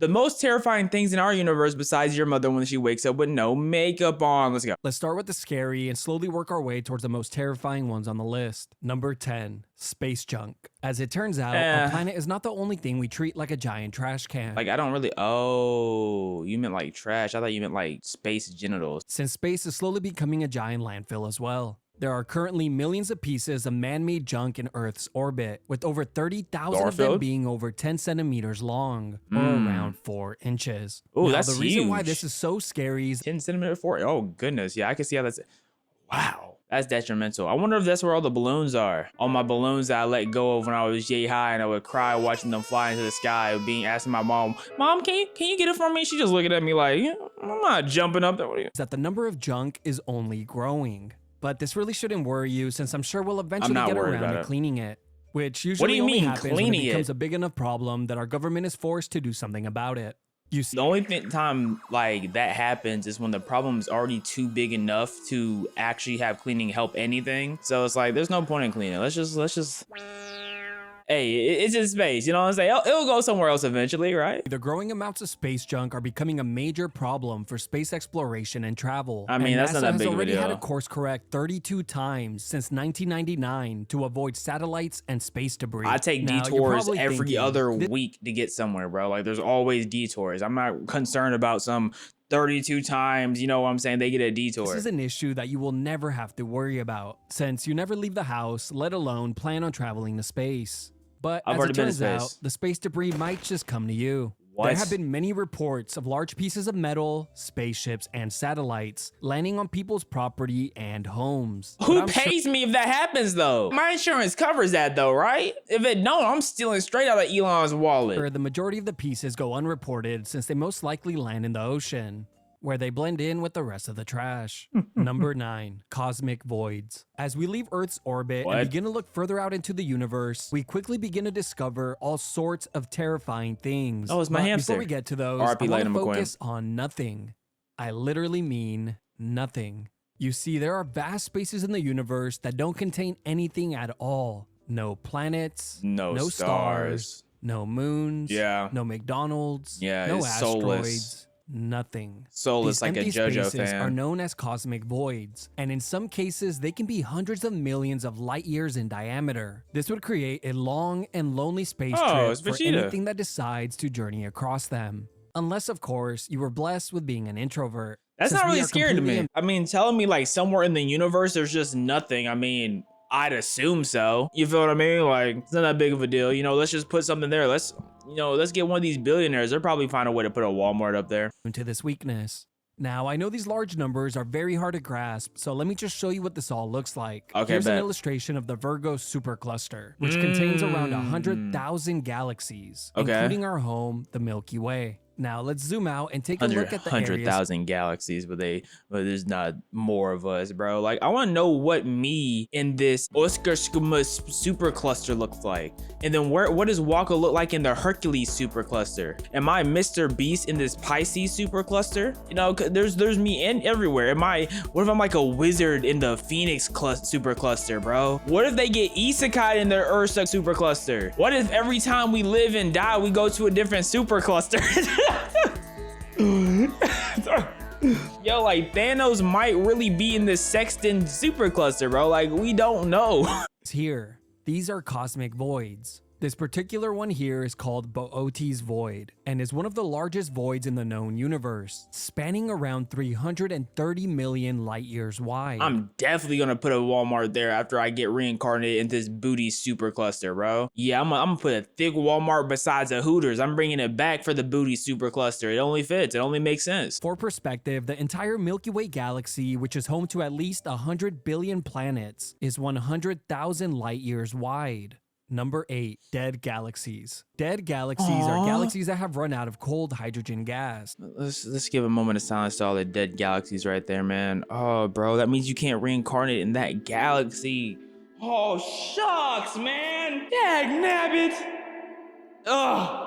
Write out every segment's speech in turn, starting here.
The most terrifying things in our universe besides your mother when she wakes up with no makeup on. Let's go. Let's start with the scary and slowly work our way towards the most terrifying ones on the list. Number 10, space junk. As it turns out, our planet is not the only thing we treat like a giant trash can. Like, I don't really, oh, you meant like trash. I thought you meant like space genitals. Since space is slowly becoming a giant landfill as well. There are currently millions of pieces of man-made junk in Earth's orbit, with over 30,000 of them being over 10 centimeters long, or around 4 inches. Oh, now, that's the reason huge. why this is so scary is 10 centimeter 4. Oh, goodness. Yeah, I can see how that's, wow. That's detrimental. I wonder if that's where all the balloons are. All my balloons that I let go of when I was yay high, and I would cry watching them fly into the sky, asking my mom, can you get it for me? She just looking at me like, I'm not jumping up there. What are you? that the number of junk is only growing. But this really shouldn't worry you, since I'm sure we'll eventually get around to cleaning it. Which usually only happens when it becomes a big enough problem that our government is forced to do something about it. You see, the only time like that happens is when the problem is already too big enough to actually have cleaning help anything. So it's like, there's no point in cleaning. Let's just. Hey, it's in space, you know what I'm saying? It'll go somewhere else eventually, right? The growing amounts of space junk are becoming a major problem for space exploration and travel. I mean, that's not that big of a deal. NASA has already had a course correct 32 times since 1999 to avoid satellites and space debris. I take detours every other week to get somewhere, bro. Like, there's always detours. I'm not concerned about some 32 times, you know what I'm saying, they get a detour. This is an issue that you will never have to worry about, since you never leave the house, let alone plan on traveling to space. But as it turns out, the space debris might just come to you. There have been many reports of large pieces of metal, spaceships, and satellites landing on people's property and homes. Who pays me if that happens, though? My insurance covers that, though, right? If it don't, I'm stealing straight out of Elon's wallet. The majority of the pieces go unreported, since they most likely land in the ocean, where they blend in with the rest of the trash. Number 9, cosmic voids. As we leave Earth's orbit and begin to look further out into the universe, we quickly begin to discover all sorts of terrifying things. Oh, it's my hamster. Before we get to those, I want to focus on nothing. I literally mean nothing. You see, there are vast spaces in the universe that don't contain anything at all. No planets, no stars, no moons, no McDonald's, no asteroids. Soulless. Nothing. Soulless, like a JoJo fan. Are known as cosmic voids, and in some cases they can be hundreds of millions of light years in diameter. This would create a long and lonely space trip for anything that decides to journey across them. Unless, of course, you were blessed with being an introvert. That's not really scary to me. I mean, telling me like somewhere in the universe there's just nothing, I mean, I'd assume so. You feel what I mean? Like, it's not that big of a deal. You know, let's just put something there. Let's get one of these billionaires. They'll probably find a way to put a Walmart up there. Into this weakness. Now, I know these large numbers are very hard to grasp, so let me just show you what this all looks like. Okay, here's an illustration of the Virgo supercluster, which contains around 100,000 galaxies, including our home, the Milky Way. Now, let's zoom out and take a look at the 100,000 galaxies, but there's not more of us, bro. Like, I want to know what me in this Oscar supercluster looks like. And then what does Waka look like in the Hercules supercluster? Am I Mr. Beast in this Pisces supercluster? You know, there's me in everywhere. What if I'm like a wizard in the Phoenix supercluster, bro? What if they get isekai in their Ursa supercluster? What if every time we live and die, we go to a different supercluster? Yo, like, Thanos might really be in the Sexton supercluster, bro. Like, we don't know. Here, these are cosmic voids. This particular one here is called Boötes Void, and is one of the largest voids in the known universe, spanning around 330 million light years wide. I'm definitely gonna put a Walmart there after I get reincarnated in this booty supercluster, bro. Yeah, I'm gonna put a thick Walmart besides a Hooters. I'm bringing it back for the booty supercluster. It only fits. It only makes sense. For perspective, the entire Milky Way galaxy, which is home to at least 100 billion planets, is 100,000 light years wide. Number 8, dead galaxies. Dead galaxies are galaxies that have run out of cold hydrogen gas. Let's give a moment of silence to all the dead galaxies right there, man. Oh, bro, that means you can't reincarnate in that galaxy. Oh, shucks, man. Dagnabbit. Ugh.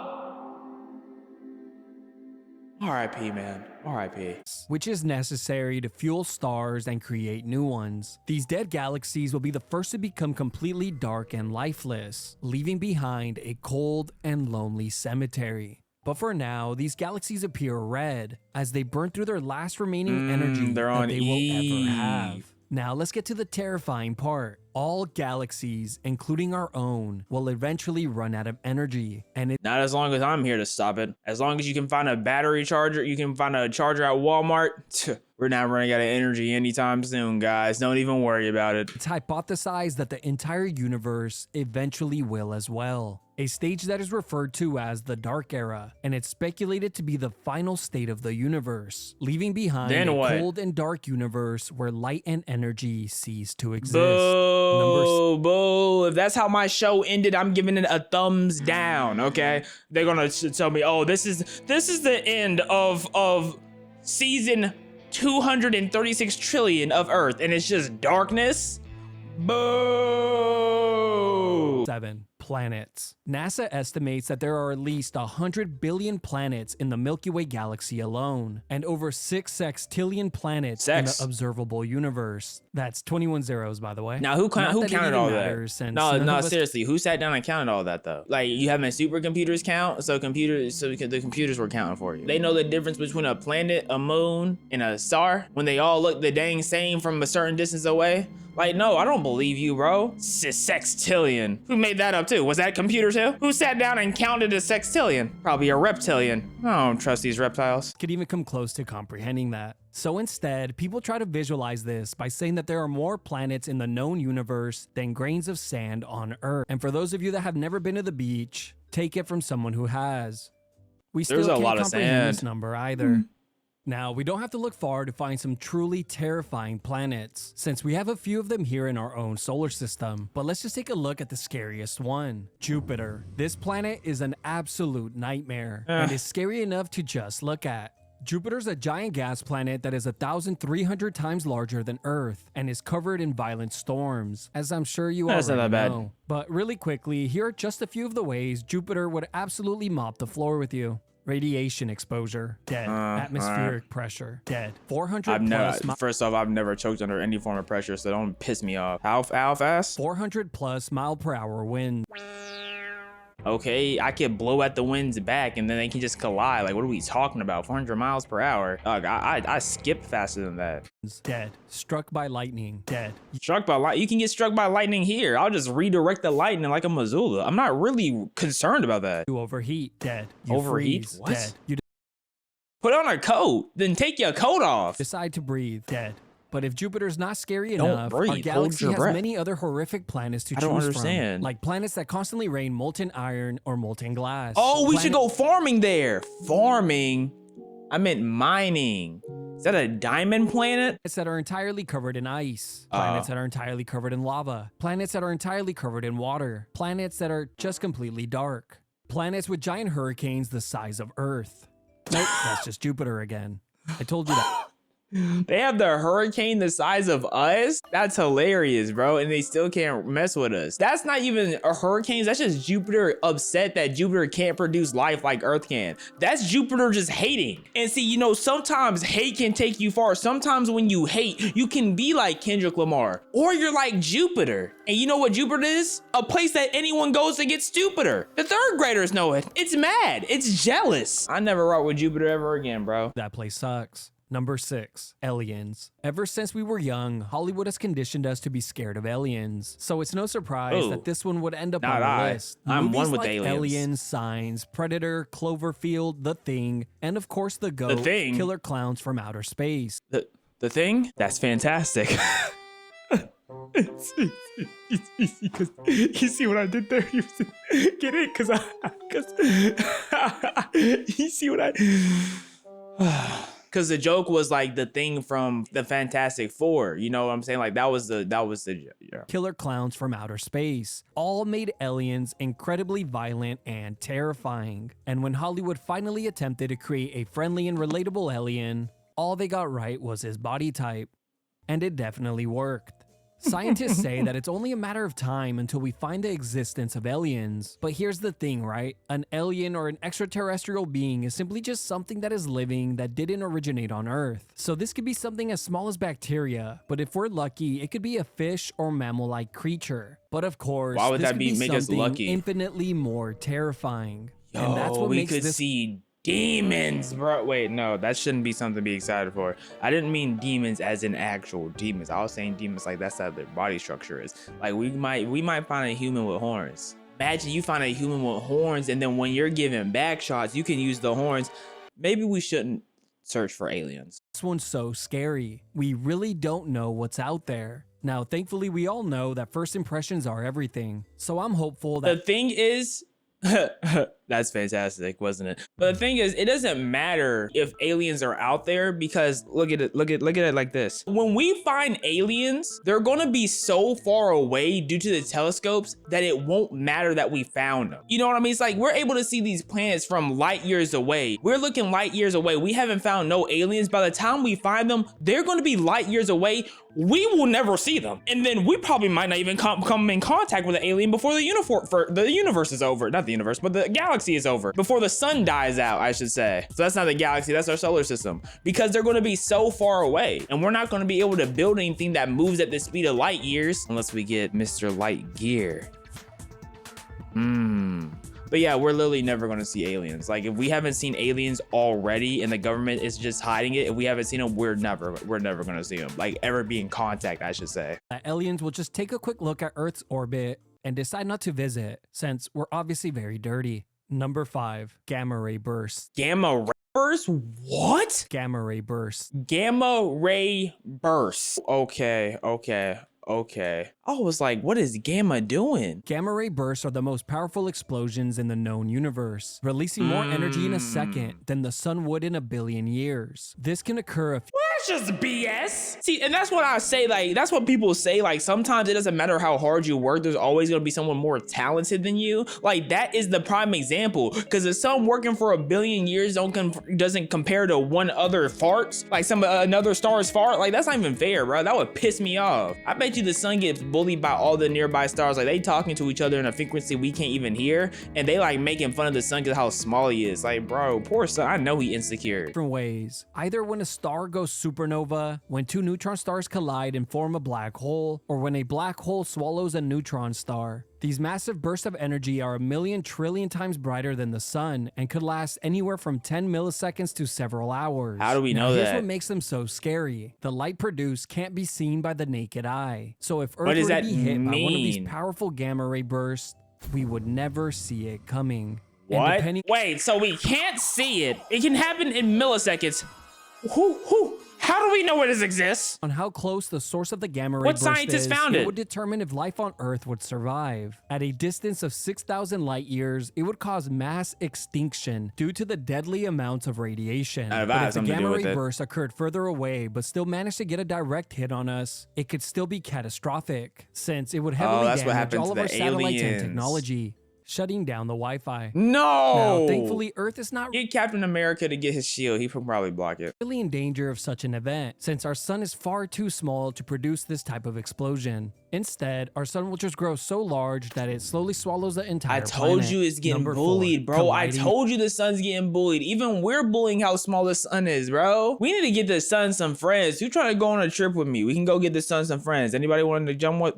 R.I.P., man. R.I.P. Which is necessary to fuel stars and create new ones. These dead galaxies will be the first to become completely dark and lifeless, leaving behind a cold and lonely cemetery. But for now, these galaxies appear red as they burn through their last remaining energy that they will ever have. Now let's get to the terrifying part. All galaxies, including our own, will eventually run out of energy. And not as long as I'm here to stop it. As long as you can find a battery charger, you can find a charger at Walmart. We're not running out of energy anytime soon, guys. Don't even worry about it. It's hypothesized that the entire universe eventually will as well. A stage that is referred to as the Dark Era, and it's speculated to be the final state of the universe, leaving behind a cold and dark universe where light and energy cease to exist. Boo. If that's how my show ended, I'm giving it a thumbs down, okay? They're gonna tell me, oh, this is the end of season 236 trillion of Earth, and it's just darkness. Boo. 7. Planets. NASA estimates that there are at least 100 billion planets in the Milky Way galaxy alone, and over 6 sextillion planets in the observable universe. That's 21 zeros, by the way. Now, who counted all that? No, seriously, who sat down and counted all that though? Like, you having supercomputers count? So the computers were counting for you. They know the difference between a planet, a moon, and a star when they all look the dang same from a certain distance away. Like, no, I don't believe you, bro. Sextillion. Who made that up too? Was that computer too? Who sat down and counted a sextillion? Probably a reptilian. I don't trust these reptiles. Could even come close to comprehending that. So instead, people try to visualize this by saying that there are more planets in the known universe than grains of sand on Earth. And for those of you that have never been to the beach, take it from someone who has. We still can't comprehend this number either. Now, we don't have to look far to find some truly terrifying planets, since we have a few of them here in our own solar system. But let's just take a look at the scariest one, Jupiter. This planet is an absolute nightmare and is scary enough to just look at. Jupiter's a giant gas planet that is 1,300 times larger than Earth and is covered in violent storms, as I'm sure you already know. But really quickly, here are just a few of the ways Jupiter would absolutely mop the floor with you. Radiation exposure, dead. Atmospheric pressure, dead. 400 plus. First off, I've never choked under any form of pressure, so don't piss me off. How fast? 400 plus mile per hour wind. Okay, I could blow at the wind's back and then they can just collide. Like, what are we talking about? 400 miles per hour? I skip faster than that. Dead. Struck by lightning. Dead. Struck by light? You can get struck by lightning here. I'll just redirect the lightning like a Missoula. I'm not really concerned about that. You overheat. Dead. You overheat? Freeze, what? Dead. You put on a coat. Then take your coat off. Decide to breathe. Dead. But if Jupiter's not scary enough, our galaxy has many other horrific planets to choose from. Like planets that constantly rain molten iron or molten glass. Oh, we should go farming there. Farming? I meant mining. Is that a diamond planet? Planets that are entirely covered in ice. Planets that are entirely covered in lava. Planets that are entirely covered in water. Planets that are just completely dark. Planets with giant hurricanes the size of Earth. Nope, that's just Jupiter again. I told you that. They have the hurricane the size of us? That's hilarious, bro. And they still can't mess with us. That's not even a hurricane. That's just Jupiter upset that Jupiter can't produce life like Earth can. That's Jupiter just hating. And see, you know, sometimes hate can take you far. Sometimes when you hate, you can be like Kendrick Lamar, or you're like Jupiter. And you know what Jupiter is? A place that anyone goes to get stupider. The third graders know it. It's mad. It's jealous. I never rock with Jupiter ever again, bro. That place sucks. Number 6, aliens. Ever since we were young, Hollywood has conditioned us to be scared of aliens. So it's no surprise that this one would end up on the list. I'm Movies one with like aliens. Aliens, Signs, Predator, Cloverfield, The Thing, and of course The GOAT, Killer Clowns from Outer Space. The Thing? That's fantastic. You see what I did there? Get it? Cause you see what I... Because the joke was like the Thing from the Fantastic Four. You know what I'm saying? Like that was the Killer Clowns from Outer Space all made aliens incredibly violent and terrifying. And when Hollywood finally attempted to create a friendly and relatable alien, all they got right was his body type. And it definitely worked. Scientists say that it's only a matter of time until we find the existence of aliens. But here's the thing, right? An alien or an extraterrestrial being is simply just something that is living that didn't originate on Earth. So this could be something as small as bacteria, but if we're lucky, it could be a fish or mammal-like creature. But of course, why would this that could be make us something lucky? Infinitely more terrifying. And that's what we makes could this see demons, bro. Wait, no, that shouldn't be something to be excited for. I didn't mean demons as in actual demons. I was saying demons like that's how their body structure is. Like we might find a human with horns. Imagine you find a human with horns, and then when you're giving back shots, you can use the horns. Maybe we shouldn't search for aliens. This one's so scary. We really don't know what's out there. Now, thankfully, we all know that first impressions are everything. So I'm hopeful that... The thing is... That's fantastic, wasn't it? But the thing is, it doesn't matter if aliens are out there, because look at it like this. When we find aliens, they're gonna be so far away due to the telescopes that it won't matter that we found them. You know what I mean? It's like we're able to see these planets from light years away. We're looking light years away. We haven't found no aliens. By the time we find them, they're gonna be light years away. We will never see them. And then we probably might not even come in contact with an alien before the universe is over. Not the universe, but the galaxy is over. Before the sun dies out, I should say. So that's not the galaxy, that's our solar system. Because they're gonna be so far away. And we're not gonna be able to build anything that moves at the speed of light years unless we get Mr. Light Gear. But yeah, we're literally never gonna see aliens. Like if we haven't seen aliens already and the government is just hiding it, if we haven't seen them, we're never gonna see them. Like ever be in contact, I should say. Aliens will just take a quick look at Earth's orbit and decide not to visit, since we're obviously very dirty. Number 5, gamma ray bursts. Gamma ray bursts? What? Gamma ray bursts. Gamma ray bursts. Okay. I was like, what is gamma doing? Gamma ray bursts are the most powerful explosions in the known universe, releasing more energy in a second than the sun would in a billion years. This can occur That's just BS. See, and that's what I say, like, that's what people say, like, sometimes it doesn't matter how hard you work, there's always gonna be someone more talented than you. Like, that is the prime example, because if someone working for a billion years doesn't compare to one other farts, like another star's fart, like, that's not even fair, bro. That would piss me off. I bet you the sun gets bullied by all the nearby stars, like, they talking to each other in a frequency we can't even hear, and they, like, making fun of the sun because how small he is. Like, bro, poor sun, I know he insecure. Different ways. Either when a star goes supernova, when two neutron stars collide and form a black hole, or when a black hole swallows a neutron star. These massive bursts of energy are 1,000,000 trillion times brighter than the sun and could last anywhere from 10 milliseconds to several hours. How do we know that? Here's what makes them so scary. The light produced can't be seen by the naked eye. So if Earth were to be hit by one of these powerful gamma ray bursts, we would never see it coming. What? Wait, so we can't see it. It can happen in milliseconds. How do we know it exists? On how close the source of the gamma ray burst is, scientists found it? It would determine if life on Earth would survive. At a distance of 6,000 light years, it would cause mass extinction due to the deadly amounts of radiation. But if the gamma ray burst occurred further away but still managed to get a direct hit on us, it could still be catastrophic, since it would heavily damage all of our satellites and technology, shutting down the Wi-Fi. No! Now, thankfully, Earth is not get Captain America to get his shield. He can probably block it. Really in danger of such an event, since our sun is far too small to produce this type of explosion. Instead, our sun will just grow so large that it slowly swallows the entire planet. I told you it's getting bullied, bro. I told you the sun's getting bullied. Even we're bullying how small the sun is, bro. We need to get the sun some friends. Who's trying to go on a trip with me? We can go get the sun some friends. Anybody want to jump with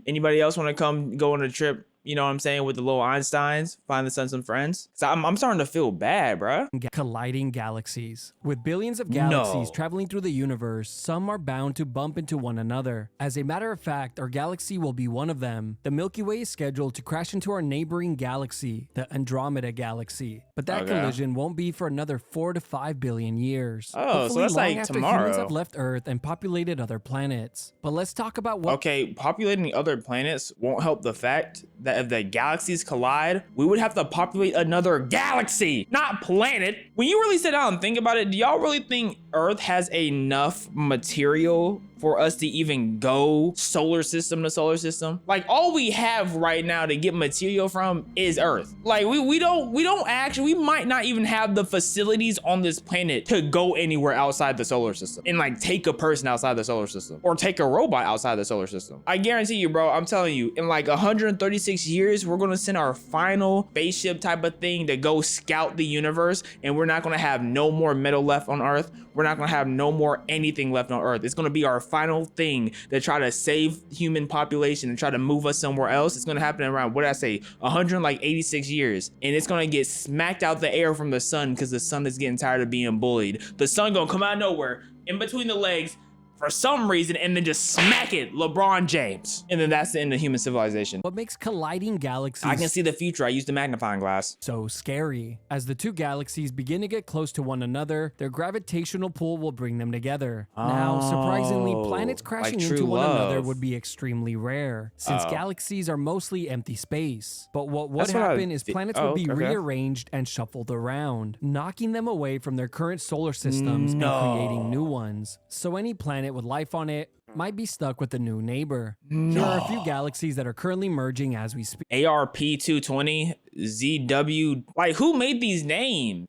anybody else want to come go on a trip? You know what I'm saying? With the little Einsteins, find the sun some friends. So I'm starting to feel bad, bro. Colliding galaxies. With billions of galaxies traveling through the universe, some are bound to bump into one another. As a matter of fact, our galaxy will be one of them. The Milky Way is scheduled to crash into our neighboring galaxy, the Andromeda Galaxy. But that collision won't be for another 4 to 5 billion years. Oh, hopefully so that's long like after tomorrow. Humans have left Earth and populated other planets. But let's talk about what... Okay, populating other planets won't help the fact that if the galaxies collide, we would have to populate another galaxy, not planet. When you really sit down and think about it, do y'all really think Earth has enough material for us to even go solar system to solar system? Like, all we have right now to get material from is Earth. Like, we don't actually, we might not even have the facilities on this planet to go anywhere outside the solar system and like take a person outside the solar system or take a robot outside the solar system. I guarantee you, bro, I'm telling you, in like 136 years, we're gonna send our final spaceship type of thing to go scout the universe, and we're not gonna have no more metal left on Earth. We're not gonna have no more anything left on Earth. It's gonna be our final thing to try to save human population and try to move us somewhere else. It's gonna happen around, what did I say, 186 years, and it's gonna get smacked out the air from the sun because the sun is getting tired of being bullied. The sun gonna come out of nowhere, in between the legs, for some reason, and then just smack it, LeBron James. And then that's the end of human civilization. What makes colliding galaxies... I can see the future. I used the magnifying glass. ...so scary? As the two galaxies begin to get close to one another, their gravitational pull will bring them together. Now, surprisingly, planets crashing into one another would be extremely rare, since galaxies are mostly empty space. But what would happen is planets would be rearranged and shuffled around, knocking them away from their current solar systems and creating new ones. So any planet with life on it might be stuck with a new neighbor. There are a few galaxies that are currently merging as we speak. ARP220, ZW, like who made these names?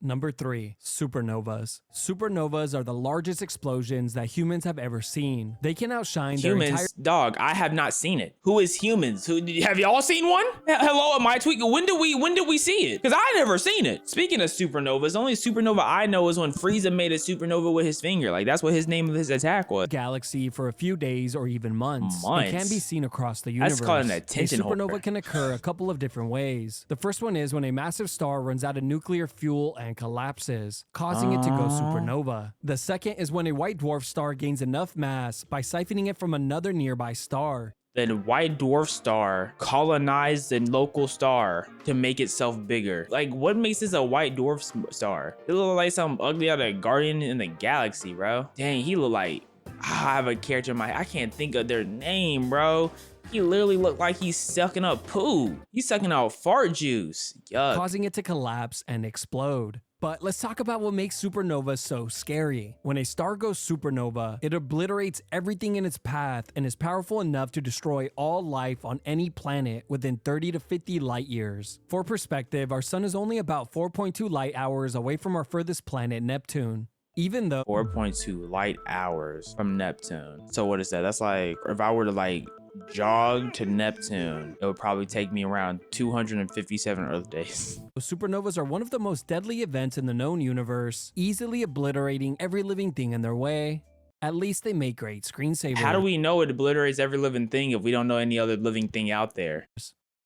Number 3, supernovas. Supernovas are the largest explosions that humans have ever seen. They can outshine their entire... Dog, I have not seen it. Who is humans? Have y'all seen one? Hello, am I tweaking? When did we see it? Because I never seen it. Speaking of supernovas, the only supernova I know is when Frieza made a supernova with his finger. Like, that's what his name of his attack was. Galaxy for a few days or even months. It can be seen across the universe. That's called an attention holder. A supernova holder. can occur a couple of different ways. The first one is when a massive star runs out of nuclear fuel and collapses, causing it to go supernova. The second is when a white dwarf star gains enough mass by siphoning it from another nearby star. Then white dwarf star colonized the local star to make itself bigger. Like, what makes this a white dwarf star? It look like something ugly out of Guardian in the Galaxy, bro. Dang, he look like... I have a character in my... I can't think of their name, bro. He literally looked like he's sucking up poo. He's sucking out fart juice. Yuck. Causing it to collapse and explode. But let's talk about what makes supernovas so scary. When a star goes supernova, it obliterates everything in its path and is powerful enough to destroy all life on any planet within 30 to 50 light years. For perspective, our sun is only about 4.2 light hours away from our furthest planet, Neptune. Even though 4.2 light hours from Neptune. So what is that? That's like, if I were to like jog to Neptune, it would probably take me around 257 Earth days. Supernovas are one of the most deadly events in the known universe, easily obliterating every living thing in their way. At least they make great screensavers. How do we know it obliterates every living thing if we don't know any other living thing out there?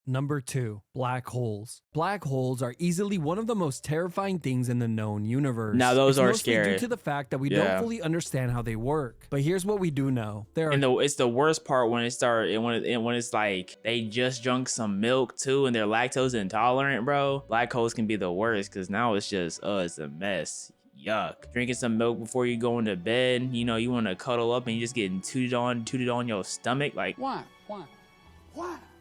Number 2, black holes. Black holes are easily one of the most terrifying things in the known universe. Now those are scary due to the fact that we don't fully understand how they work. But here's what we do know. It's the worst part when when it's like they just drunk some milk too and they're lactose intolerant, bro. Black holes can be the worst because now it's just it's a mess. Yuck. Drinking some milk before you go into bed, you know, you want to cuddle up and you just getting tooted on your stomach. Like, why?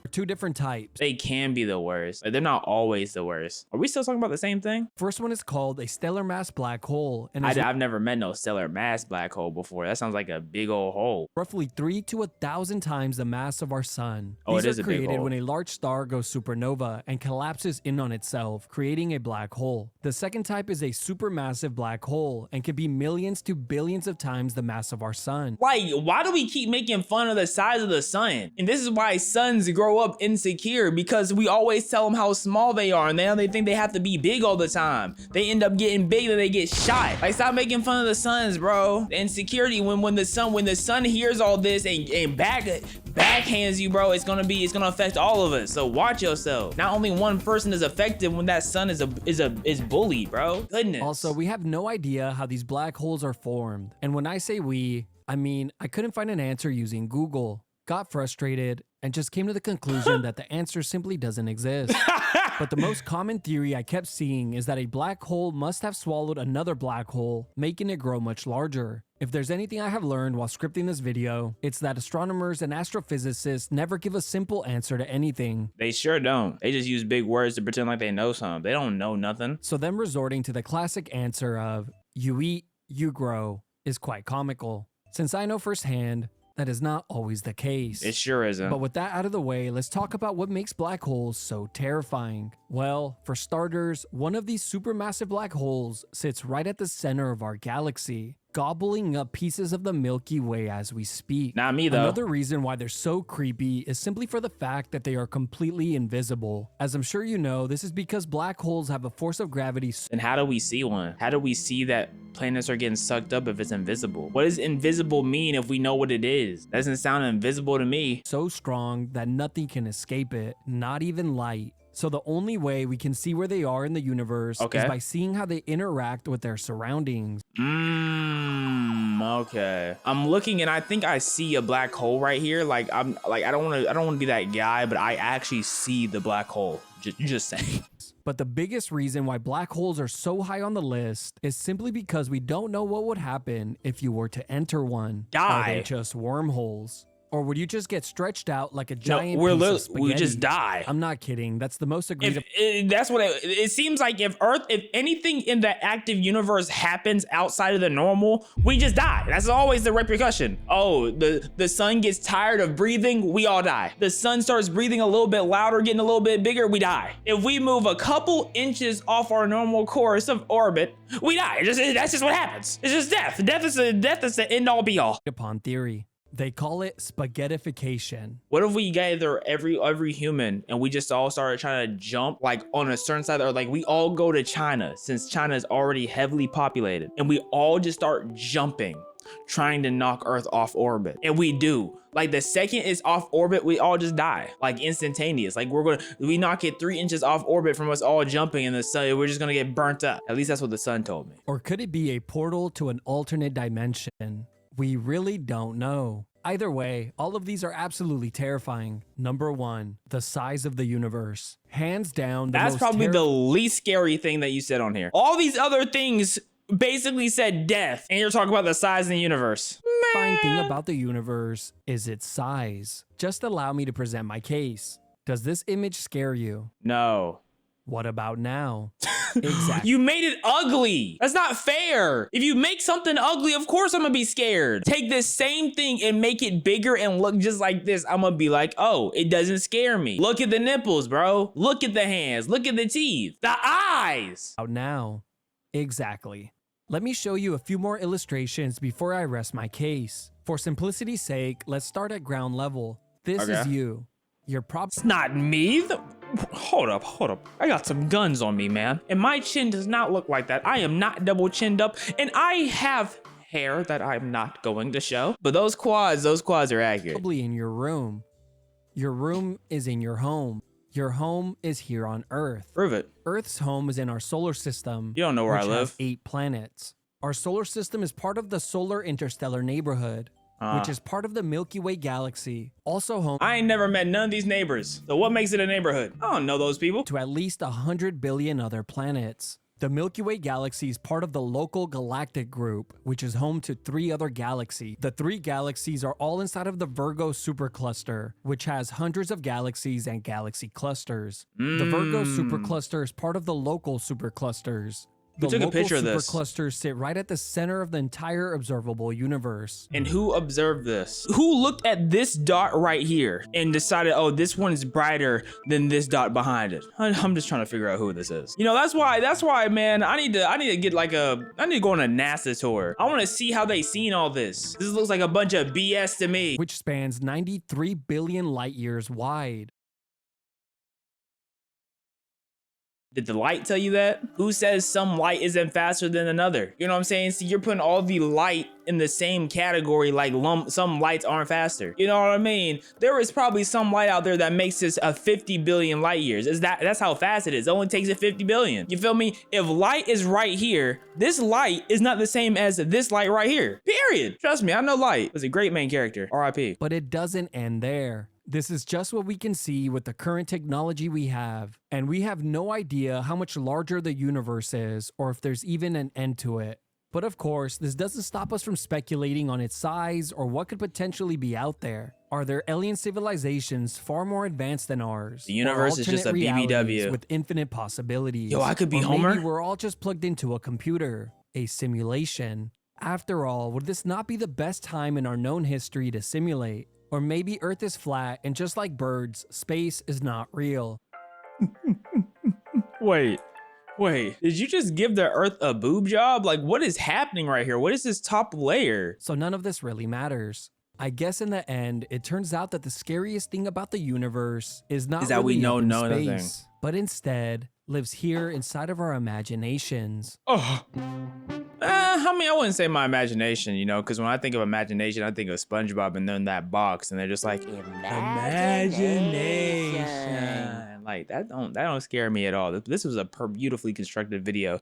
2 different types. They can be the worst. Like, they're not always the worst. Are we still talking about the same thing? First one is called a stellar mass black hole. And I've never met no stellar mass black hole before. That sounds like a big old hole. Roughly 3 to 1,000 times the mass of our sun. These it is are a big created hole. when a large star goes supernova and collapses in on itself, creating a black hole. The second type is a supermassive black hole and can be millions to billions of times the mass of our sun. Like, why do we keep making fun of the size of the sun? And this is why suns grow up insecure, because we always tell them how small they are and now they think they have to be big all the time. They end up getting big and they get shot. Like, stop making fun of the suns, bro. The insecurity when the sun hears all this and backhands you, bro, it's gonna affect all of us. So watch yourself. Not only one person is affected when that sun is bullied, bro. Goodness. Also, we have no idea how these black holes are formed. And when I say we, I mean I couldn't find an answer using Google. Got frustrated and just came to the conclusion that the answer simply doesn't exist. But the most common theory I kept seeing is that a black hole must have swallowed another black hole, making it grow much larger. If there's anything I have learned while scripting this video, it's that astronomers and astrophysicists never give a simple answer to anything. They sure don't. They just use big words to pretend like they know something. They don't know nothing. So them resorting to the classic answer of, you eat, you grow, is quite comical. Since I know firsthand, that is not always the case. It sure isn't. But with that out of the way, let's talk about what makes black holes so terrifying. Well, for starters, one of these supermassive black holes sits right at the center of our galaxy. gobbling up pieces of the Milky Way as we speak. Not me, though. Another reason why they're so creepy is simply for the fact that they are completely invisible. As I'm sure you know, this is because black holes have a force of gravity. And how do we see one? How do we see that planets are getting sucked up if it's invisible? What does invisible mean if we know what it is? That doesn't sound invisible to me. So strong that nothing can escape it, not even light. So the only way we can see where they are in the universe is by seeing how they interact with their surroundings. Okay. I'm looking and I think I see a black hole right here. I don't want to be that guy, but I actually see the black hole. Just saying. But the biggest reason why black holes are so high on the list is simply because we don't know what would happen if you were to enter one. Die. Are they just wormholes? Or would you just get stretched out like a giant piece of spaghetti? We just die. I'm not kidding. That's the most agreed. That's what it seems like. If anything in the active universe happens outside of the normal, we just die. That's always the repercussion. Oh, the sun gets tired of breathing, we all die. The sun starts breathing a little bit louder, getting a little bit bigger, we die. If we move a couple inches off our normal course of orbit, we die. That's just what happens. It's just death. Death is the end all be all. Upon theory. They call it spaghettification. What if we gather every human and we just all started trying to jump like on a certain side, or like we all go to China, since China is already heavily populated, and we all just start jumping, trying to knock Earth off orbit. And we do. Like the second it's off orbit, we all just die, like instantaneous. Like we knock it 3 inches off orbit from us all jumping in the sun, we're just gonna get burnt up. At least that's what the sun told me. Or could it be a portal to an alternate dimension? We really don't know. Either way, all of these are absolutely terrifying. Number 1, the size of the universe. Hands down, that's probably the least scary thing that you said on here. All these other things basically said death, and you're talking about the size of the universe. The fine thing about the universe is its size. Just allow me to present my case. Does this image scare you? No. What about now? Exactly. You made it ugly. That's not fair. If you make something ugly, of course I'm gonna be scared. Take this same thing and make it bigger and look just like this. I'm gonna be like, oh, it doesn't scare me. Look at the nipples, bro. Look at the hands. Look at the teeth. The eyes. Out now. Exactly. Let me show you a few more illustrations before I rest my case. For simplicity's sake, let's start at ground level. This is you. You're probably— It's not me. Hold up. I got some guns on me, man. And my chin does not look like that. I am not double chinned up, and I have hair that I'm not going to show. But those quads are accurate. Probably in your room. Your room is in your home. Your home is here on Earth. Prove it. Earth's home is in our solar system. You don't know where I live. Has 8 planets. Our solar system is part of the solar interstellar neighborhood, which is part of the Milky Way galaxy. Also home— I ain't never met none of these neighbors. So what makes it a neighborhood? I don't know those people. To at least 100 billion other planets. The Milky Way galaxy is part of the local galactic group, which is home to 3 other galaxies. The 3 galaxies are all inside of the Virgo supercluster, which has hundreds of galaxies and galaxy clusters. The Virgo supercluster is part of the local superclusters. The took a picture of this? Superclusters sit right at the center of the entire observable universe. And who observed this? Who looked at this dot right here and decided, oh, this one is brighter than this dot behind it? I'm just trying to figure out who this is. You know, that's why, man, I need to get I need to go on a NASA tour. I want to see how they seen all this. This looks like a bunch of BS to me. Which spans 93 billion light years wide. Did the light tell you that? Who says some light isn't faster than another? You know what I'm saying? See, you're putting all the light in the same category, like some lights aren't faster. You know what I mean? There is probably some light out there that makes this a 50 billion light years. That's how fast it is. It only takes it 50 billion. You feel me? If light is right here, this light is not the same as this light right here. Period. Trust me, I know light. It's a great main character. R.I.P. But it doesn't end there. This is just what we can see with the current technology we have, and we have no idea how much larger the universe is or if there's even an end to it. But of course, this doesn't stop us from speculating on its size or what could potentially be out there. Are there alien civilizations far more advanced than ours? The universe is just a BBW with infinite possibilities. Yo, I could be or Homer. Maybe we're all just plugged into a computer, a simulation. After all, would this not be the best time in our known history to simulate? Or maybe Earth is flat, and just like birds, space is not real. Wait, Wait, did you just give the Earth a boob job? Like, what is happening right here? What is this top layer? So none of this really matters. I guess in the end, it turns out that the scariest thing about the universe is not that really we know nothing, but instead lives here inside of our imaginations. Oh. I mean, I wouldn't say my imagination, you know, because when I think of imagination, I think of SpongeBob and then that box, and they're just like, imagination. Like, that don't scare me at all. This was a beautifully constructed video.